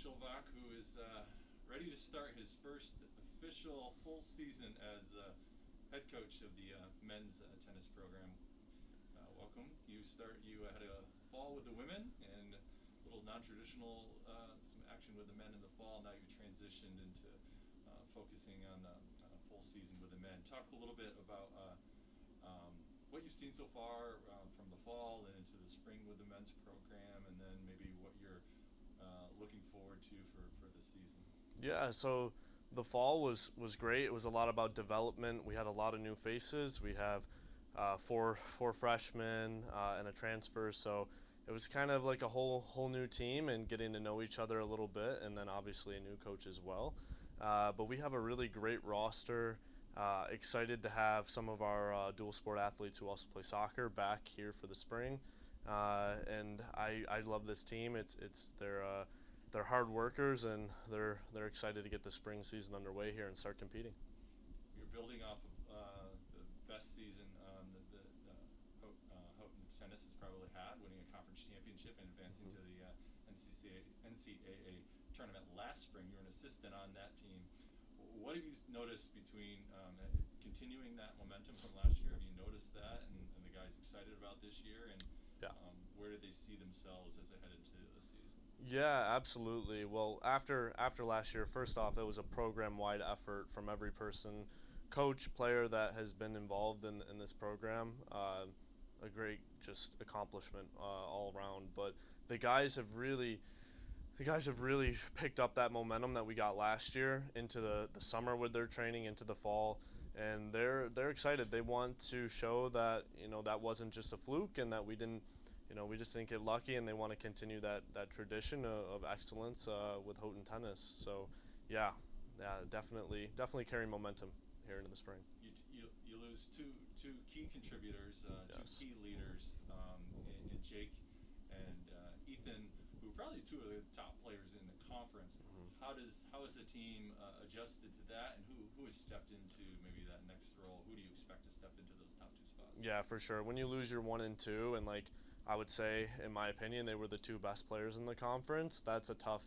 Shilvock, who is ready to start his first official full season as head coach of the men's tennis program. Welcome. You had a fall with the women and a little non-traditional some action with the men in the fall. Now you transitioned into focusing on a full season with the men. Talk a little bit about what you've seen so far from the fall and into the spring with the men's program, and then maybe what you're looking forward to for this season. Yeah, so the fall was great. It was a lot about development. We had a lot of new faces. We have four freshmen and a transfer, so it was kind of like a whole new team and getting to know each other a little bit, and then obviously a new coach as well. But we have a really great roster. Excited to have some of our dual sport athletes who also play soccer back here for the spring, and I love this team. They're hard workers, and they're excited to get the spring season underway here and start competing. You're building off of the best season Houghton tennis has probably had, winning a conference championship and advancing to the NCAA tournament last spring. You were an assistant on that team. What have you noticed between continuing that momentum from last year? Have you noticed that, and the guys excited about this year? And Yeah. where do they see themselves as they head into the season? Yeah, absolutely. Well, after last year, first off, it was a program-wide effort from every person, coach, player that has been involved in this program. A great just accomplishment all around. But the guys have really picked up that momentum that we got last year into the summer with their training, into the fall, and they're excited. They want to show that that wasn't just a fluke and that we just didn't get lucky, and they want to continue that tradition of excellence with Houghton tennis. So yeah, definitely carrying momentum here into the spring. You lose two key contributors, two Yes. key leaders in Jake and Ethan, who are probably two of the top players in the conference. How has the team adjusted to that, and who has stepped into maybe that next role? Who do you expect to step into those top two spots? Yeah, for sure. When you lose your one and two, and like I would say, in my opinion, they were the two best players in the conference. That's tough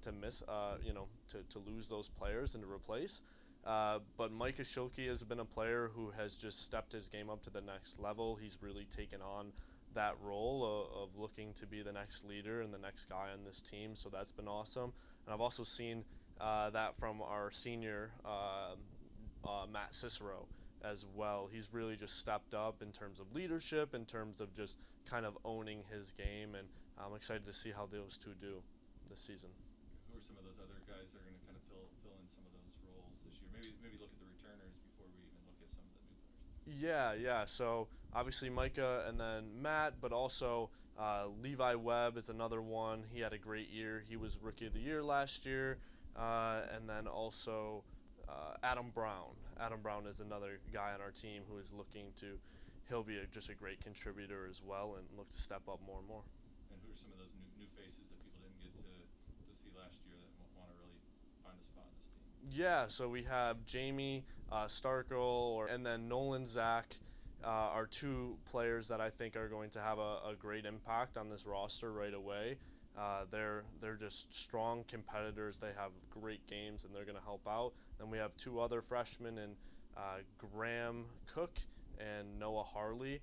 to miss. To lose those players and to replace. But Micah Schilke has been a player who has just stepped his game up to the next level. He's really taken on that role of looking to be the next leader and the next guy on this team. So that's been awesome. And I've also seen that from our senior Matt Cicero as well. He's really just stepped up in terms of leadership, in terms of just kind of owning his game, and I'm excited to see how those two do this season. Who are some of those other guys that are going to kind of fill in some of those roles this year? Maybe look at the returners before we even look at some of the new players. Yeah. So obviously Micah and then Matt, but also Levi Webb is another one. He had a great year. He was Rookie of the Year last year, and then also Adam Brown. Adam Brown is another guy on our team who is looking to. He'll be just a great contributor as well, and look to step up more and more. And who are some of those new faces that people didn't get to see last year that want to really find a spot in this team? Yeah, so we have Jamie Starkle, and then Nolan Zach are two players that I think are going to have a great impact on this roster right away. They're just strong competitors. They have great games, and they're going to help out. Then we have two other freshmen in Graham Cook and Noah Harley.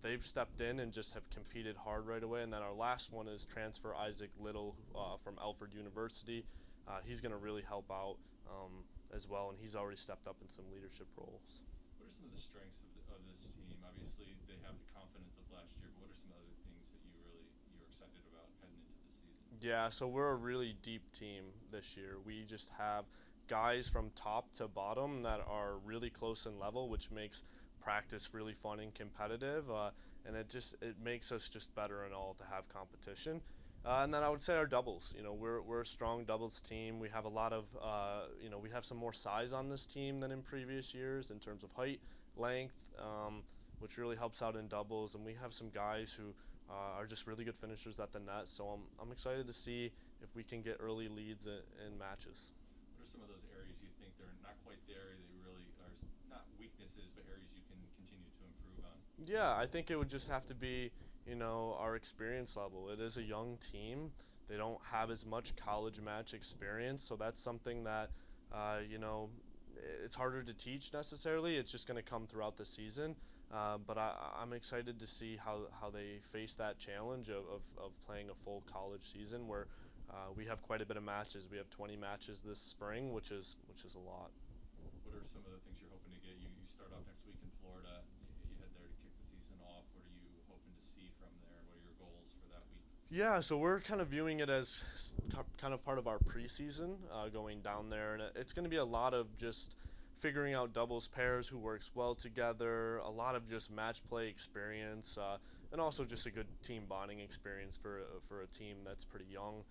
They've stepped in and just have competed hard right away. And then our last one is transfer Isaac Little from Alfred University. He's going to really help out as well, and he's already stepped up in some leadership roles. What are some of the strengths of this team? Obviously, they have the confidence of last year, but what are some other things that you're excited about heading into the season? Yeah, so we're a really deep team this year. We just have guys from top to bottom that are really close in level, which makes practice really fun and competitive, and it makes us just better and all to have competition. And then I would say our doubles. We're a strong doubles team. We have a lot of we have some more size on this team than in previous years in terms of height, length, which really helps out in doubles. And we have some guys who are just really good finishers at the net. So I'm excited to see if we can get early leads in matches. What are some of those areas you think they're not quite there? They really are not weaknesses, but areas you can continue to improve on. Yeah, I think it would just have to be, our experience level. It is a young team, They don't have as much college match experience, so that's something that you know, it's harder to teach necessarily. It's just going to come throughout the season. But I'm excited to see how they face that challenge of playing a full college season where we have quite a bit of matches. We have 20 matches this spring, which is a lot. What are some of the things you're hoping to get? You start off next week in Florida. You head there to kick the season off. What are you hoping to see from there? What are your goals for that week? Yeah, so we're kind of viewing it as kind of part of our preseason, going down there, and it's going to be a lot of just figuring out doubles pairs, who works well together, a lot of just match play experience, and also just a good team bonding experience for a team that's pretty young.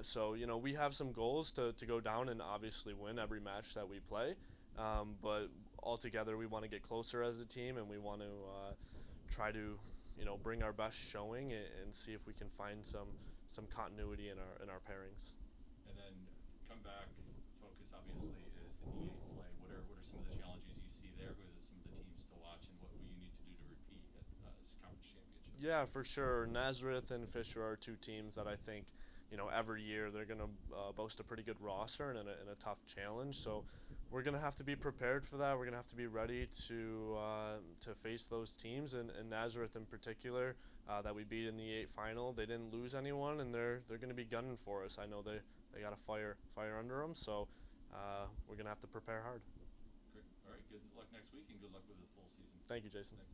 So you know, we have some goals to go down and obviously win every match that we play, but altogether we want to get closer as a team, and we want to try to, you know, bring our best showing and see if we can find some continuity in our pairings. And then come back. Focus obviously is the E8 play. What are some of the challenges you see there? What are some of the teams to watch, and what will you need to do to repeat at this conference championship? Yeah, for sure. Nazareth and Fisher are two teams that I think, you know, every year they're going to boast a pretty good roster and a tough challenge. So we're going to have to be prepared for that. We're going to have to be ready to face those teams, and Nazareth in particular, that we beat in the E8 final. They didn't lose anyone, and they're going to be gunning for us. I know they got a fire under them, so we're going to have to prepare hard. Great. All right. Good luck next week, and good luck with the full season. Thank you, Jason. Thanks.